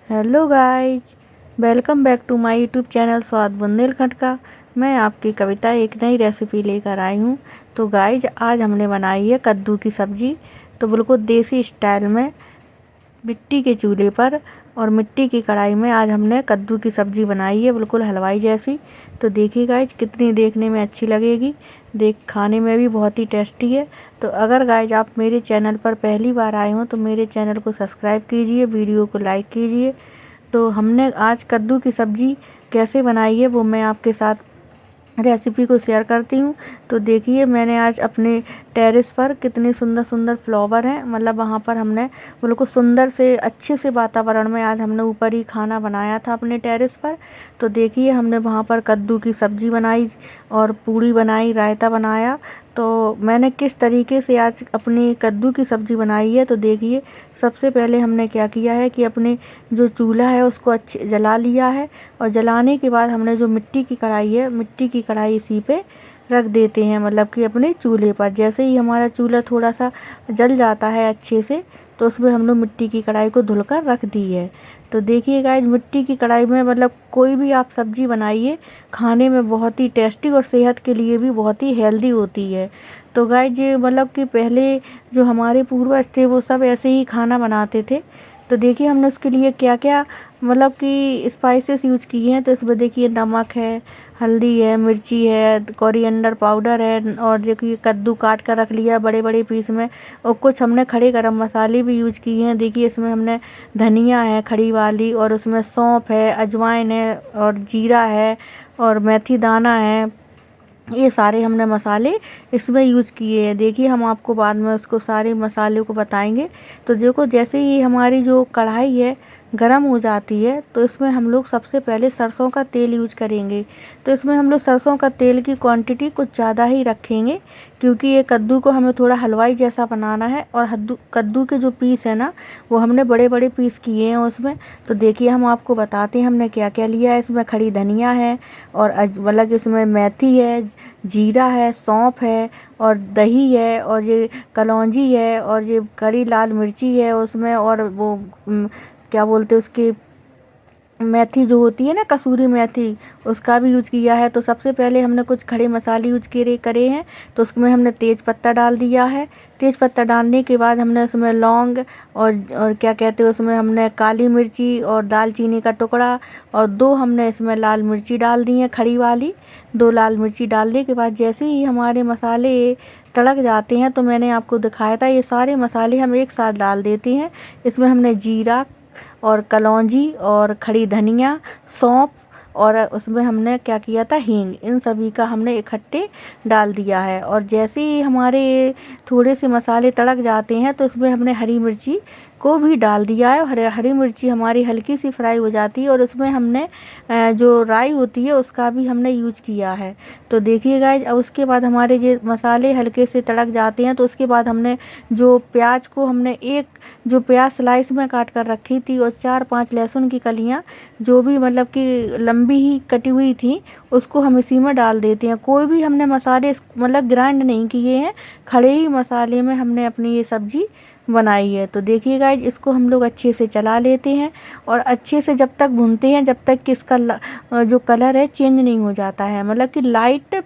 Hello guys, welcome back to my YouTube channel स्वाद बुंदेलखंड का। मैं आपकी कविता एक नई रेसिपी लेकर आई हूँ। तो गाइज आज हमने बनाई है कद्दू की सब्ज़ी। तो बिल्कुल देसी स्टाइल में मिट्टी के चूल्हे पर और मिट्टी की कढ़ाई में आज हमने कद्दू की सब्ज़ी बनाई है, बिल्कुल हलवाई जैसी। तो देखिए गाइज कितनी देखने में अच्छी लगेगी, खाने में भी बहुत ही टेस्टी है। तो अगर गाइज आप मेरे चैनल पर पहली बार आए हो तो मेरे चैनल को सब्सक्राइब कीजिए, वीडियो को लाइक कीजिए। तो हमने आज कद्दू की सब्ज़ी कैसे बनाई है वो मैं आपके साथ रेसिपी को शेयर करती हूँ। तो देखिए मैंने आज अपने टेरेस पर कितने सुंदर सुंदर फ्लावर हैं, मतलब वहाँ पर हमने बिल्कुल सुंदर से अच्छे से वातावरण में आज हमने ऊपर ही खाना बनाया था अपने टेरेस पर। तो देखिए हमने वहाँ पर कद्दू की सब्ज़ी बनाई और पूड़ी बनाई, रायता बनाया। तो मैंने किस तरीके से आज अपनी कद्दू की सब्ज़ी बनाई है, तो देखिए सबसे पहले हमने क्या किया है कि अपने जो चूल्हा है उसको अच्छे जला लिया है। और जलाने के बाद हमने जो मिट्टी की कढ़ाई है, मिट्टी की कढ़ाई इसी पे रख देते हैं, मतलब कि अपने चूल्हे पर। जैसे ही हमारा चूल्हा थोड़ा सा जल जाता है अच्छे से, तो उसमें हम लोग मिट्टी की कढ़ाई को धुलकर रख दी है। तो देखिए गाइस मिट्टी की कढ़ाई में मतलब कोई भी आप सब्ज़ी बनाइए, खाने में बहुत ही टेस्टी और सेहत के लिए भी बहुत ही हेल्दी होती है। तो गाइस ये मतलब कि पहले जो हमारे पूर्वज थे वो सब ऐसे ही खाना बनाते थे। तो देखिए हमने उसके लिए क्या क्या मतलब कि स्पाइसेस यूज किए हैं। तो इसमें देखिए नमक है, हल्दी है, मिर्ची है, कोरिएंडर पाउडर है, और देखिए कद्दू काट कर रख लिया बड़े बड़े पीस में। और कुछ हमने खड़े गरम मसाले भी यूज किए हैं। देखिए इसमें हमने धनिया है खड़ी वाली, और उसमें सौंफ है, अजवाइन है, और जीरा है, और मेथी दाना है। ये सारे हमने मसाले इसमें यूज़ किए हैं। देखिए हम आपको बाद में उसको सारे मसाले को बताएंगे। तो देखो जैसे ही हमारी जो कढ़ाई है गरम हो जाती है, तो इसमें हम लोग सबसे पहले सरसों का तेल यूज करेंगे। तो इसमें हम लोग सरसों का तेल की क्वांटिटी कुछ ज़्यादा ही रखेंगे, क्योंकि ये कद्दू को हमें थोड़ा हलवाई जैसा बनाना है। और कद्दू के जो पीस है ना, वो हमने बड़े बड़े पीस किए हैं उसमें। तो देखिए हम आपको बताते हैं हमने क्या क्या लिया है। इसमें खड़ी धनिया है, और मतलब इसमें मेथी है, जीरा है, सौंफ है, और दही है, और ये कलौंजी है, और ये कड़ी लाल मिर्ची है उसमें, और वो क्या बोलते हैं उसकी मेथी जो होती है ना, कसूरी मेथी, उसका भी यूज किया है। तो सबसे पहले हमने कुछ खड़े मसाले यूज करे हैं। तो उसमें हमने तेज पत्ता डाल दिया है। तेज पत्ता डालने के बाद हमने उसमें लौंग और क्या कहते हैं उसमें हमने काली मिर्ची और दालचीनी का टुकड़ा, और 2 हमने इसमें लाल मिर्ची डाल दी हैं खड़ी वाली। 2 लाल मिर्ची डालने के बाद जैसे ही हमारे मसाले तड़क जाते हैं, तो मैंने आपको दिखाया था ये सारे मसाले हम एक साथ डाल देते हैं। इसमें हमने जीरा और कलौंजी और खड़ी धनिया, सौंफ, और उसमें हमने क्या किया था, हींग, इन सभी का हमने इकट्ठे डाल दिया है। और जैसे ही हमारे थोड़े से मसाले तड़क जाते हैं, तो इसमें हमने हरी मिर्ची को भी डाल दिया है। और हरी मिर्ची हमारी हल्की सी फ्राई हो जाती है, और उसमें हमने जो राई होती है उसका भी हमने यूज किया है। तो देखिए गाइज अब उसके बाद हमारे जो मसाले हल्के से तड़क जाते हैं, तो उसके बाद हमने जो प्याज को हमने जो प्याज स्लाइस में काट कर रखी थी, और 4-5 लहसुन की कलियां जो भी मतलब कि लंबी ही कटी हुई थी, उसको हम इसी में डाल देते हैं। कोई भी हमने मसाले मतलब ग्राइंड नहीं किए हैं, खड़े ही मसाले में हमने अपनी ये सब्जी बनाई है। तो देखिए गाइज इसको हम लोग अच्छे से चला लेते हैं, और अच्छे से जब तक भूनते हैं जब तक कि इसका जो कलर है चेंज नहीं हो जाता है, मतलब कि लाइट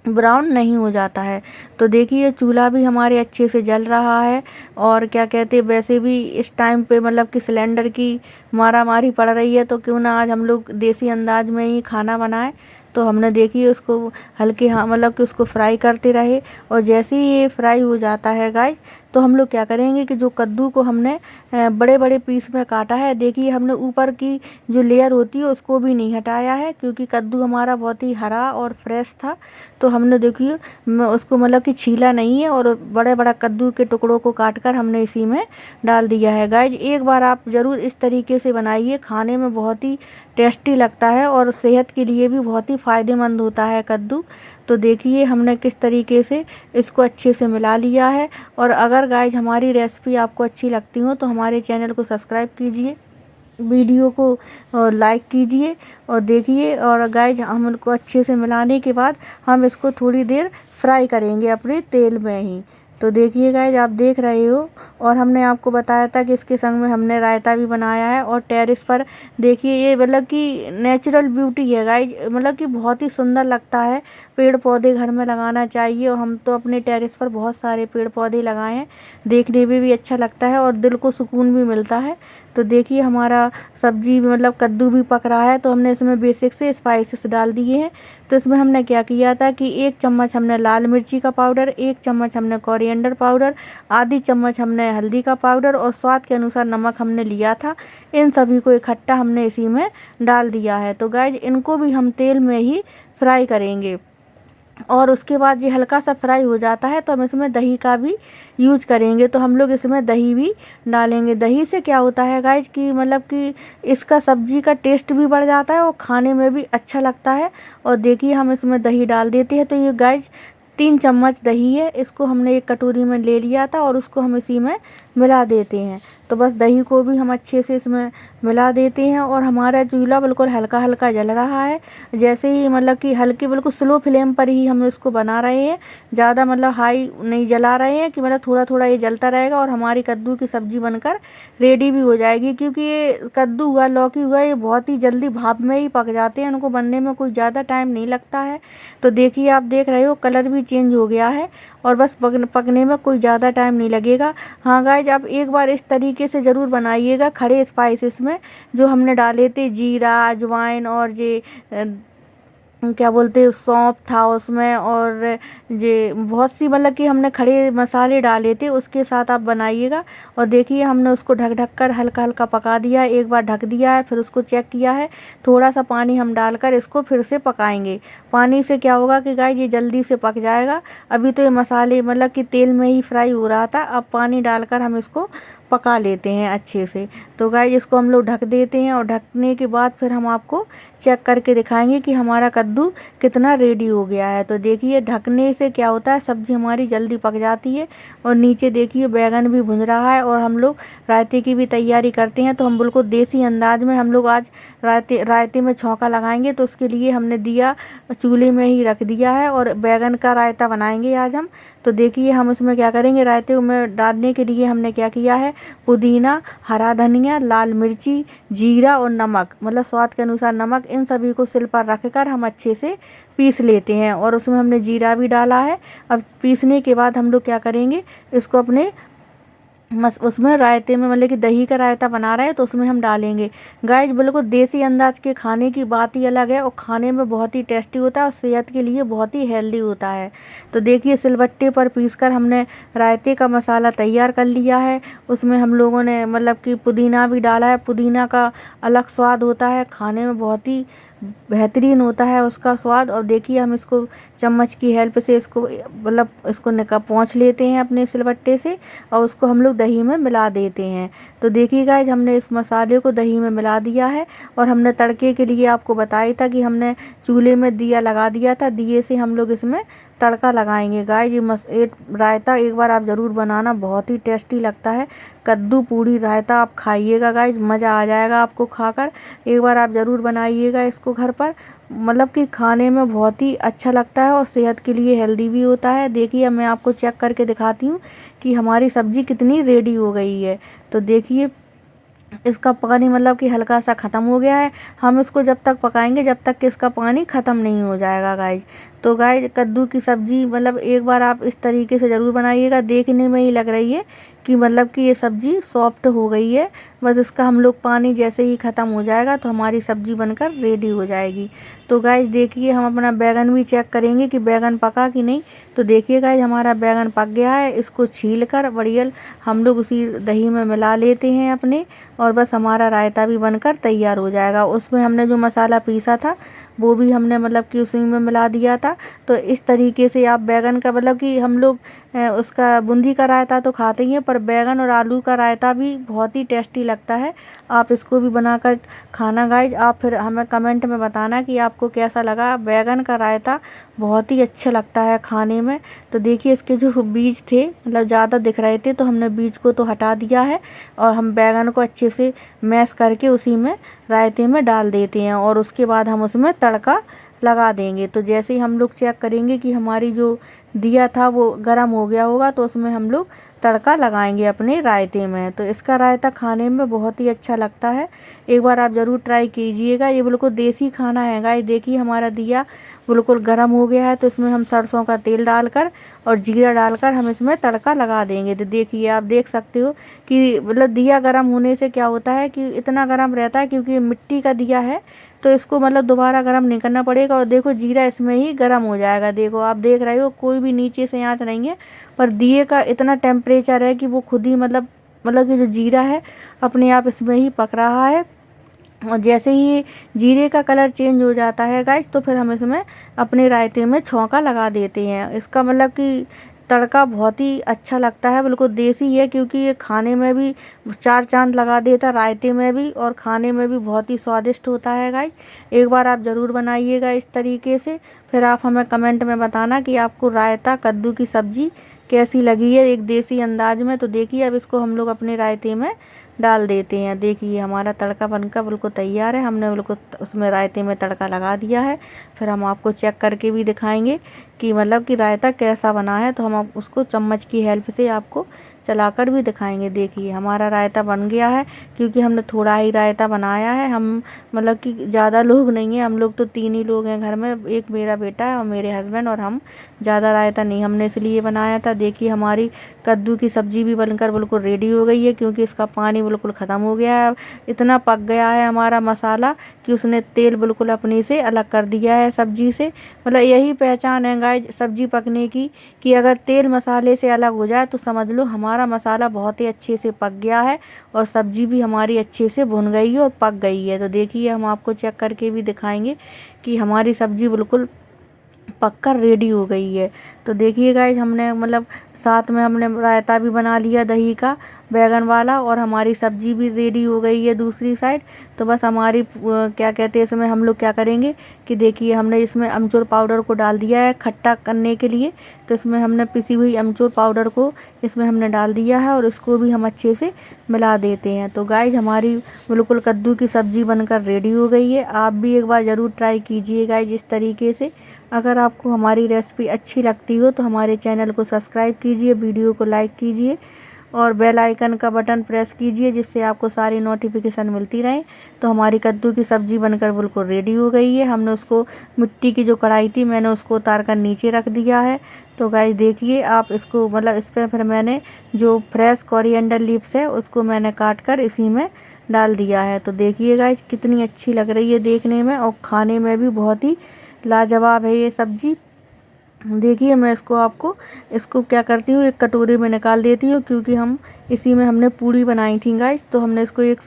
ब्राउन नहीं हो जाता है। तो देखिए चूल्हा भी हमारे अच्छे से जल रहा है। और क्या कहते हैं, वैसे भी इस टाइम पे मतलब कि सिलेंडर की मारामारी पड़ रही है, तो क्यों ना आज हम लोग देसी अंदाज में ही खाना बनाएं। तो हमने देखिए उसको हल्के मतलब कि उसको फ्राई करते रहे। और जैसे ही ये फ्राई हो जाता है गाइस, तो हम लोग क्या करेंगे कि जो कद्दू को हमने बड़े बड़े पीस में काटा है, देखिए हमने ऊपर की जो लेयर होती है उसको भी नहीं हटाया है, क्योंकि कद्दू हमारा बहुत ही हरा और फ्रेश था। तो हमने देखिए उसको मतलब कि छीला नहीं है, और बड़े बड़ा कद्दू के टुकड़ों को काट कर हमने इसी में डाल दिया है। गाइज एक बार आप ज़रूर इस तरीके से बनाइए, खाने में बहुत ही टेस्टी लगता है, और सेहत के लिए भी बहुत ही फ़ायदेमंद होता है कद्दू। तो देखिए हमने किस तरीके से इसको अच्छे से मिला लिया है। और अगर गाइज हमारी रेसिपी आपको अच्छी लगती हो तो हमारे चैनल को सब्सक्राइब कीजिए, वीडियो को लाइक कीजिए, और देखिए। और गाइज हम उनको अच्छे से मिलाने के बाद हम इसको थोड़ी देर फ्राई करेंगे अपने तेल में ही। तो देखिए गाइज आप देख रहे हो, और हमने आपको बताया था कि इसके संग में हमने रायता भी बनाया है। और टेरेस पर देखिए ये मतलब कि नेचुरल ब्यूटी है गाइज, मतलब कि बहुत ही सुंदर लगता है। पेड़ पौधे घर में लगाना चाहिए, और हम तो अपने टेरेस पर बहुत सारे पेड़ पौधे लगाए हैं, देखने में भी अच्छा लगता है और दिल को सुकून भी मिलता है। तो देखिए हमारा सब्जी मतलब कद्दू भी पक रहा है, तो हमने इसमें बेसिक से स्पाइसेस डाल दिए हैं। तो इसमें हमने क्या किया था कि 1 चम्मच हमने लाल मिर्ची का पाउडर, 1 चम्मच हमने कोरिएंडर पाउडर, आधी चम्मच हमने हल्दी का पाउडर और स्वाद के अनुसार नमक हमने लिया था। इन सभी को इकट्ठा हमने इसी में डाल दिया है। तो गाइज इनको भी हम तेल में ही फ्राई करेंगे, और उसके बाद ये हल्का सा फ्राई हो जाता है तो हम इसमें दही का भी यूज करेंगे। तो हम लोग इसमें दही भी डालेंगे। दही से क्या होता है गाइज कि मतलब कि इसका सब्जी का टेस्ट भी बढ़ जाता है और खाने में भी अच्छा लगता है। और देखिए हम इसमें दही डाल देते हैं। तो ये गाइज 3 चम्मच दही है, इसको हमने एक कटोरी में ले लिया था और उसको हम इसी में मिला देते हैं। तो बस दही को भी हम अच्छे से इसमें मिला देते हैं, और हमारा चूल्हा बिल्कुल हल्का हल्का जल रहा है। जैसे ही मतलब कि हल्के बिल्कुल स्लो फ्लेम पर ही हम इसको बना रहे हैं, ज़्यादा मतलब हाई नहीं जला रहे हैं, कि मतलब थोड़ा थोड़ा ये जलता रहेगा और हमारी कद्दू की सब्ज़ी बनकर रेडी भी हो जाएगी। क्योंकि ये कद्दू हुआ, लौकी हुआ, ये बहुत ही जल्दी भाप में ही पक जाते हैं, इनको बनने में कोई ज़्यादा टाइम नहीं लगता है। तो देखिए आप देख रहे हो कलर भी चेंज हो गया है, और बस पकने में कोई ज़्यादा टाइम नहीं लगेगा। हाँ गाइज आप एक बार इस तरीके से ज़रूर बनाइएगा। खड़े स्पाइसेस में जो हमने डाले थे, जीरा, अजवाइन और ये क्या बोलते हैं सौंफ था उसमें, और ये बहुत सी मतलब कि हमने खड़े मसाले डाले थे, उसके साथ आप बनाइएगा। और देखिए हमने उसको ढक ढक कर हल्का हल्का पका दिया है। एक बार ढक दिया है, फिर उसको चेक किया है, थोड़ा सा पानी हम डालकर इसको फिर से पकाएंगे। पानी से क्या होगा कि गाइस ये जल्दी से पक जाएगा। अभी तो ये मसाले मतलब कि तेल में ही फ्राई हो रहा था, अब पानी डालकर हम इसको पका लेते हैं अच्छे से। तो गाइस इसको हम लोग ढक देते हैं, और ढकने के बाद फिर हम आपको चेक करके दिखाएंगे कि हमारा कद्दू कितना रेडी हो गया है। तो देखिए ढकने से क्या होता है, सब्जी हमारी जल्दी पक जाती है। और नीचे देखिए बैगन भी भुन रहा है, और हम लोग रायते की भी तैयारी करते हैं। तो हम बिल्कुल देसी अंदाज में हम लोग आज रायते में छौंका लगाएंगे। तो उसके लिए हमने दिया चूल्हे में ही रख दिया है, और बैगन का रायता बनाएंगे आज हम। तो देखिए हम उसमें क्या करेंगे, रायते में डालने के लिए हमने क्या किया है, पुदीना, हरा धनिया, लाल मिर्ची, जीरा और नमक, मतलब स्वाद के अनुसार नमक, इन सभी को सिल पर रखकर हम अच्छे से पीस लेते हैं। और उसमें हमने जीरा भी डाला है। अब पीसने के बाद हम लोग क्या करेंगे, इसको अपने उसमें रायते में मतलब कि दही का रायता बना रहे हैं तो उसमें हम डालेंगे। गाइस बिल्कुल देसी अंदाज के खाने की बात ही अलग है, और खाने में बहुत ही टेस्टी होता है और सेहत के लिए बहुत ही हेल्दी होता है। तो देखिए सिलबट्टे पर पीसकर हमने रायते का मसाला तैयार कर लिया है। उसमें हम लोगों ने मतलब कि पुदीना भी डाला है। पुदीना का अलग स्वाद होता है, खाने में बहुत ही बेहतरीन होता है उसका स्वाद। और देखिए हम इसको चम्मच की हेल्प से इसको मतलब इसको पोंछ लेते हैं अपने सिलबट्टे से, और उसको हम लोग दही में मिला देते हैं। तो देखिए गाइस हमने इस मसाले को दही में मिला दिया है, और हमने तड़के के लिए आपको बताया था कि हमने चूल्हे में दिया लगा दिया था, दिए से हम लोग इसमें तड़का लगाएंगे। गाइस ये रायता एक बार आप ज़रूर बनाना, बहुत ही टेस्टी लगता है। कद्दू पूड़ी रायता आप खाइएगा गाइस, मज़ा आ जाएगा आपको खाकर। एक बार आप ज़रूर बनाइएगा इसको घर पर, मतलब कि खाने में बहुत ही अच्छा लगता है और सेहत के लिए हेल्दी भी होता है। देखिए अब मैं आपको चेक करके दिखाती हूँ कि हमारी सब्ज़ी कितनी रेडी हो गई है। तो देखिए इसका पानी मतलब कि हल्का सा ख़त्म हो गया है। हम इसको जब तक पकाएंगे जब तक कि इसका पानी ख़त्म नहीं हो जाएगा गाइज। तो गाइज कद्दू की सब्ज़ी मतलब एक बार आप इस तरीके से ज़रूर बनाइएगा। देखने में ही लग रही है कि मतलब कि ये सब्ज़ी सॉफ्ट हो गई है। बस इसका हम लोग पानी जैसे ही ख़त्म हो जाएगा तो हमारी सब्ज़ी बनकर रेडी हो जाएगी। तो गाइज देखिए हम अपना बैगन भी चेक करेंगे कि बैगन पका कि नहीं। तो देखिए गाइज हमारा बैगन पक गया है। इसको छील कर बढ़िया हम लोग उसी दही में मिला लेते हैं अपने, और बस हमारा रायता भी बनकर तैयार हो जाएगा। उसमें हमने जो मसाला पीसा था वो भी हमने मतलब कि उसी में मिला दिया था। तो इस तरीके से आप बैगन का मतलब कि हम लोग उसका बूंदी का रायता तो खाते ही हैं, पर बैगन और आलू का रायता भी बहुत ही टेस्टी लगता है। आप इसको भी बनाकर खाना गाइज। आप फिर हमें कमेंट में बताना कि आपको कैसा लगा। बैगन का रायता बहुत ही अच्छा लगता है खाने में। तो देखिए इसके जो बीज थे मतलब ज़्यादा दिख रहे थे तो हमने बीज को तो हटा दिया है, और हम बैगन को अच्छे से मैश करके उसी में रायते में डाल देते हैं, और उसके बाद हम उसमें तड़का लगा देंगे। तो जैसे ही हम लोग चेक करेंगे कि हमारी जो दिया था वो गर्म हो गया होगा, तो उसमें हम लोग तड़का लगाएंगे अपने रायते में। तो इसका रायता खाने में बहुत ही अच्छा लगता है, एक बार आप ज़रूर ट्राई कीजिएगा। ये बिल्कुल देसी खाना है गाइस। देखिए हमारा दिया बिल्कुल गर्म हो गया है, तो इसमें हम सरसों का तेल डालकर और जीरा डालकर हम इसमें तड़का लगा देंगे। तो देखिए आप देख सकते हो कि मतलब दिया गर्म होने से क्या होता है कि इतना गर्म रहता है, क्योंकि मिट्टी का दिया है तो इसको मतलब दोबारा गर्म नहीं करना पड़ेगा। और देखो जीरा इसमें ही गर्म हो जाएगा। देखो आप देख रहे हो कोई भी नीचे से आंच नहीं है, पर दिए का इतना टेम्परेचर है कि वो खुद ही मतलब कि जो जीरा है अपने आप इसमें ही पक रहा है। और जैसे ही जीरे का कलर चेंज हो जाता है गाइस, तो फिर हम इसमें अपने रायते में छौंका लगा देते हैं। इसका मतलब कि तड़का बहुत ही अच्छा लगता है, बिल्कुल देसी है, क्योंकि ये खाने में भी चार चांद लगा देता, रायते में भी और खाने में भी बहुत ही स्वादिष्ट होता है गाइस। एक बार आप ज़रूर बनाइएगा इस तरीके से, फिर आप हमें कमेंट में बताना कि आपको रायता कद्दू की सब्ज़ी कैसी लगी है एक देसी अंदाज में। तो देखिए अब इसको हम लोग अपने रायते में डाल देते हैं। देखिए हमारा तड़का बनकर बिल्कुल तैयार है, हमने बिल्कुल उसमें रायते में तड़का लगा दिया है। फिर हम आपको चेक करके भी दिखाएंगे कि मतलब कि रायता कैसा बना है, तो हम आप उसको चम्मच की हेल्प से आपको चलाकर भी दिखाएंगे। देखिए हमारा रायता बन गया है, क्योंकि हमने थोड़ा ही रायता बनाया है। हम मतलब कि ज़्यादा लोग नहीं हैं, हम लोग तो 3 ही लोग हैं घर में, एक मेरा बेटा है और मेरे हस्बैंड और हम। ज़्यादा रायता नहीं हमने इसलिए बनाया था। देखिए हमारी कद्दू की सब्ज़ी भी बनकर बिल्कुल रेडी हो गई है, क्योंकि इसका पानी बिल्कुल ख़त्म हो गया है। इतना पक गया है हमारा मसाला कि उसने तेल बिल्कुल अपने से अलग कर दिया है सब्ज़ी से। मतलब यही पहचान है गाइस सब्ज़ी पकने की, कि अगर तेल मसाले से अलग हो जाए तो समझ लो हमारा मसाला बहुत ही अच्छे से पक गया है और सब्ज़ी भी हमारी अच्छे से भुन गई है और पक गई है। तो देखिए हम आपको चेक करके भी दिखाएंगे कि हमारी सब्ज़ी बिल्कुल पककर रेडी हो गई है। तो देखिए गाइस हमने मतलब साथ में हमने रायता भी बना लिया दही का बैगन वाला, और हमारी सब्जी भी रेडी हो गई है दूसरी साइड। तो बस हमारी क्या कहते हैं इसमें हम लोग क्या करेंगे कि देखिए हमने इसमें अमचूर पाउडर को डाल दिया है खट्टा करने के लिए। तो इसमें हमने पिसी हुई अमचूर पाउडर को इसमें हमने डाल दिया है और इसको भी हम अच्छे से मिला देते हैं। तो गाइस हमारी बिल्कुल कद्दू की सब्ज़ी बनकर रेडी हो गई है। आप भी एक बार ज़रूर ट्राई कीजिए गाइस इस तरीके से। अगर आपको हमारी रेसिपी अच्छी लगती हो तो हमारे चैनल को सब्सक्राइब कीजिए, वीडियो को लाइक कीजिए और बेल आइकन का बटन प्रेस कीजिए, जिससे आपको सारी नोटिफिकेशन मिलती रहें। तो हमारी कद्दू की सब्ज़ी बनकर बिल्कुल रेडी हो गई है। हमने उसको मिट्टी की जो कढ़ाई थी मैंने उसको उतार कर नीचे रख दिया है। तो गाइस देखिए आप इसको मतलब इस पर फिर मैंने जो फ्रेश कोरिएंडर लीव्स है उसको मैंने काट कर इसी में डाल दिया है। तो देखिए गाइस कितनी अच्छी लग रही है देखने में और खाने में भी बहुत ही लाजवाब है ये सब्ज़ी। देखिए मैं इसको क्या करती हूँ एक कटोरे में निकाल देती हूँ, क्योंकि हम इसी में हमने पूरी बनाई थी गाइस। तो हमने इसको एक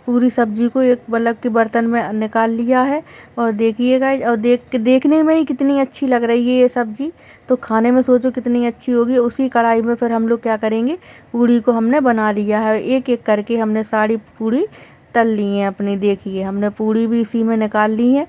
पूरी सब्जी को एक मतलब के बर्तन में निकाल लिया है। और देखिए गाइस और देखने में ही कितनी अच्छी लग रही है ये सब्जी, तो खाने में सोचो कितनी अच्छी होगी। उसी कढ़ाई में फिर हम लोग क्या करेंगे पूरी को हमने बना लिया है, एक एक करके हमने सारी पूरी तल ली है अपनी। देखिए हमने पूरी भी इसी में निकाल ली है।